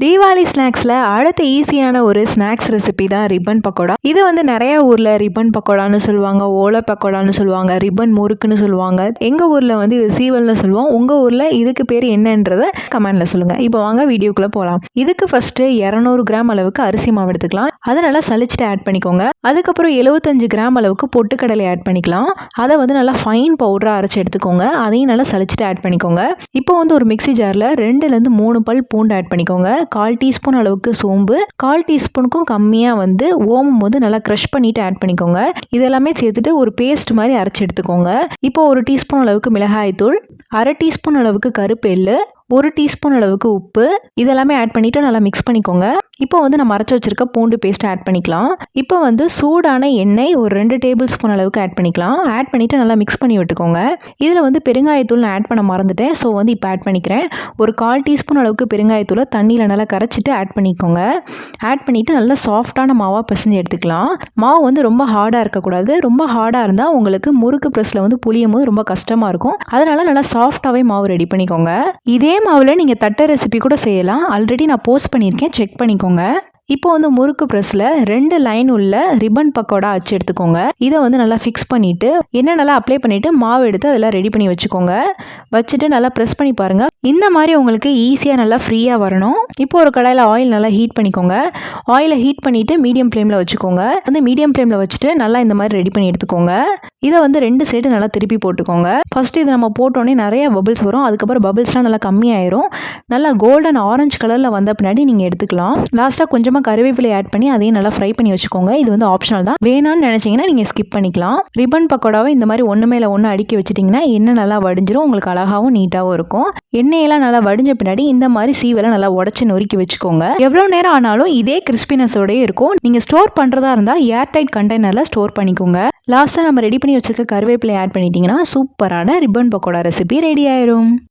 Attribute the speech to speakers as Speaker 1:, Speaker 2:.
Speaker 1: தீபாவளி ஸ்நாக்ஸில் அடுத்த ஈஸியான ஒரு ஸ்நாக்ஸ் ரெசிபி தான் ரிப்பன் பக்கோடா. இது வந்து நிறைய ஊரில் ரிப்பன் பக்கோடான்னு சொல்லுவாங்க, ஓலை பக்கோடான்னு சொல்லுவாங்க, ரிப்பன் முறுக்குன்னு சொல்லுவாங்க. எங்கள் ஊரில் வந்து இது சீவல்னு சொல்லுவோம். உங்கள் ஊரில் இதுக்கு பேர் என்னன்றதை கமெண்டில் சொல்லுங்கள். இப்போ வாங்க வீடியோக்குள்ளே போகலாம். இதுக்கு ஃபஸ்ட்டு 200 கிராம் அளவுக்கு அரிசி மாவு எடுத்துக்கலாம். அதை நல்லா சலிச்சுட்டு ஆட் பண்ணிக்கோங்க. அதுக்கப்புறம் 75 கிராம் அளவுக்கு பொட்டுக்கடலை ஆட் பண்ணிக்கலாம். அதை வந்து நல்லா ஃபைன் பவுடராக அரைச்சி எடுத்துக்கோங்க. அதையும் நல்லா சலிச்சுட்டு ஆட் பண்ணிக்கோங்க. இப்போ வந்து ஒரு மிக்ஸி ஜாரில் 2லேருந்து 3 பல் பூண்டு ஆட் பண்ணிக்கோங்க. 1/4 டீஸ்பூன் அளவுக்கு சோம்பு, 1/4 டீஸ்பூனுக்கும் கம்மியாக வந்து ஓமம் வந்து நல்லா க்ரஷ் பண்ணிட்டு ஆட் பண்ணிக்கோங்க. இதெல்லாமே சேர்த்துட்டு ஒரு பேஸ்ட் மாதிரி அரைச்சி எடுத்துக்கோங்க. இப்போ 1 டீஸ்பூன் அளவுக்கு மிளகாய்த்தூள், 1/2 டீஸ்பூன் அளவுக்கு கருப்பு எள்ளு, 1 டீஸ்பூன் அளவுக்கு உப்பு, இதெல்லாமே ஆட் பண்ணிவிட்டு நல்லா மிக்ஸ் பண்ணிக்கோங்க. இப்போ வந்து நம்ம அரைச்சி வச்சிருக்க பூண்டு பேஸ்ட் ஆட் பண்ணிக்கலாம். இப்போ வந்து சூடான எண்ணெய் ஒரு 2 டேபிள் ஸ்பூன் அளவுக்கு ஆட் பண்ணிக்கலாம். ஆட் பண்ணிவிட்டு நல்லா மிக்ஸ் பண்ணி விட்டுக்கோங்க. இதில் வந்து பெருங்காயத்தூள் நான் ஆட் பண்ண மறந்துட்டேன். ஸோ வந்து இப்போ ஆட் பண்ணிக்கிறேன். ஒரு 1/4 டீஸ்பூன் அளவுக்கு பெருங்காயத்தூளை தண்ணியில் நல்லா கரைச்சிட்டு ஆட் பண்ணிக்கோங்க. ஆட் பண்ணிவிட்டு நல்லா சாஃப்டான மாவாக பிசைஞ்சு எடுத்துக்கலாம். மாவு வந்து ரொம்ப ஹார்டாக இருக்கக்கூடாது. ரொம்ப ஹார்டாக இருந்தால் உங்களுக்கு முறுக்கு ப்ரெஸ்ஸில் வந்து புளியும் போது ரொம்ப கஷ்டமாக இருக்கும். அதனால் நல்லா சாஃப்டாகவே மாவு ரெடி பண்ணிக்கோங்க. இதே மாவில் நீங்கள் தட்டை ரெசிபி கூட செய்யலாம். ஆல்ரெடி நான் போஸ்ட் பண்ணியிருக்கேன், செக் பண்ணிக்கோங்க. இப்போ வந்து முறுக்கு ப்ரெஸ்ஸில் 2 லைன் உள்ள ரிப்பன் பக்கோடா அச்சு எடுத்துக்கோங்க. இதை வந்து நல்லா ஃபிக்ஸ் பண்ணிவிட்டு எண்ணெய் நல்லா அப்ளை பண்ணிவிட்டு மாவு எடுத்து அதெல்லாம் ரெடி பண்ணி வச்சுக்கோங்க. வச்சுட்டு நல்லா ப்ரெஸ் பண்ணி பாருங்கள். இந்த மாதிரி உங்களுக்கு ஈஸியாக நல்லா ஃப்ரீயாக வரணும். இப்போ ஒரு கடாயில் ஆயில் நல்லா ஹீட் பண்ணிக்கோங்க. ஆயிலை ஹீட் பண்ணிவிட்டு மீடியம் ஃப்ளேமில் வச்சுக்கோங்க. வந்து மீடியம் ஃப்ளேமில் வச்சுட்டு நல்லா இந்த மாதிரி ரெடி பண்ணி எடுத்துக்கோங்க. இதை வந்து 2 சைடு நல்லா திருப்பி போட்டுக்கோங்க. ஃபஸ்ட்டு இது நம்ம போட்டோன்னே நிறைய பபிள்ஸ் வரும். அதுக்கப்புறம் பபிள்ஸ்லாம் நல்லா கம்மியாயிரும். நல்லா கோல்டன் ஆரஞ்சு கலரில் வந்த பின்னாடி நீங்கள் எடுத்துக்கலாம். லாஸ்ட்டாக கொஞ்சமாக கருவேப்பிலை ஆட் பண்ணி அதையும் நல்லா ஃப்ரை பண்ணி வச்சுக்கோங்க. இது வந்து ஆப்ஷனல் தான். வேணான்னு நினச்சிங்கன்னா நீங்கள் ஸ்கிப் பண்ணிக்கலாம். ரிப்பன் பக்கோடாவை இந்த மாதிரி ஒன்று மேலே ஒன்று அடுக்கி வச்சிட்டிங்கன்னா எண்ணெய் நல்லா வடிஞ்சிரும். உங்களுக்கு அழகாகவும் நீட்டாகவும் இருக்கும். எண்ணெயெல்லாம் நல்லா வடிஞ்ச பின்னாடி இந்த மாதிரி சீவெல்லாம் நல்லா உடச்சி நொறுக்கி வச்சுக்கோங்க. எவ்வளோ நேரம் ஆனாலும் இதே கிறிஸ்பினஸோடய இருக்கும். நீங்கள் ஸ்டோர் பண்ணுறதா இருந்தால் ஏர்டைட் கண்டெய்னரில் ஸ்டோர் பண்ணிக்கோங்க. லாஸ்ட்டாக நம்ம ரெடி பண்ணி வச்சிருக்க கருவேப்பிலை ஆட் பண்ணிட்டீங்கன்னா சூப்பரான ரிப்பன் பக்கோடா ரெசிபி ரெடி ஆயிரும்.